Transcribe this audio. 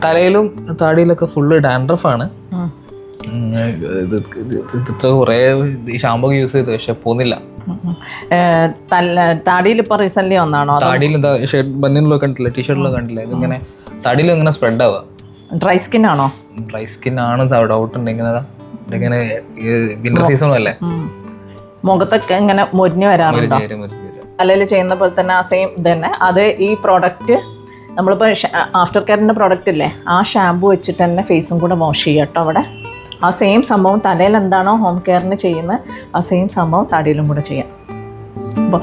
തലയിലും താടിയിലൊക്കെ ഫുള്ള് ഡാൻഡ്രഫാണ്. ഇത്ര കുറേ ഈ ഷാമ്പൂ യൂസ് ചെയ്തു പക്ഷെ പോകുന്നില്ല. താടിയിൽ ഇപ്പൊ റീസെന്റ് വന്നാണോ? താടിയിൽ എന്താ ബന്നിലൊക്കെ കണ്ടില്ല, ടീഷർട്ടിലൊക്കെ കണ്ടില്ല, ഇതിങ്ങനെ താടിയിൽ ഇങ്ങനെ സ്പ്രെഡ് ആവുക. ഡ്രൈ സ്കിൻ ആണോ? ഡ്രൈ സ്കിൻ ആണ്, ഡൗട്ട് ഉണ്ട്. ഇങ്ങനെ വിന്റർ സീസണും അല്ലേ, മുഖത്തൊക്കെ ഇങ്ങനെ മുരിഞ്ഞു വരാറുണ്ടോ? തലയിൽ ചെയ്യുന്ന പോലെ തന്നെ ആ സെയിം ഇത് തന്നെ. അത് ഈ പ്രോഡക്റ്റ് നമ്മളിപ്പോൾ ആഫ്റ്റർ കെയറിൻ്റെ പ്രോഡക്റ്റ് ഇല്ലേ, ആ ഷാമ്പു വെച്ചിട്ട് തന്നെ ഫേസും കൂടെ വാഷ് ചെയ്യുക കേട്ടോ. അവിടെ ആ സെയിം സംഭവം തലയിൽ എന്താണോ ഹോം കെയറിന് ചെയ്യുന്നത് ആ സെയിം സംഭവം തടിയിലും കൂടെ ചെയ്യാം. അപ്പോൾ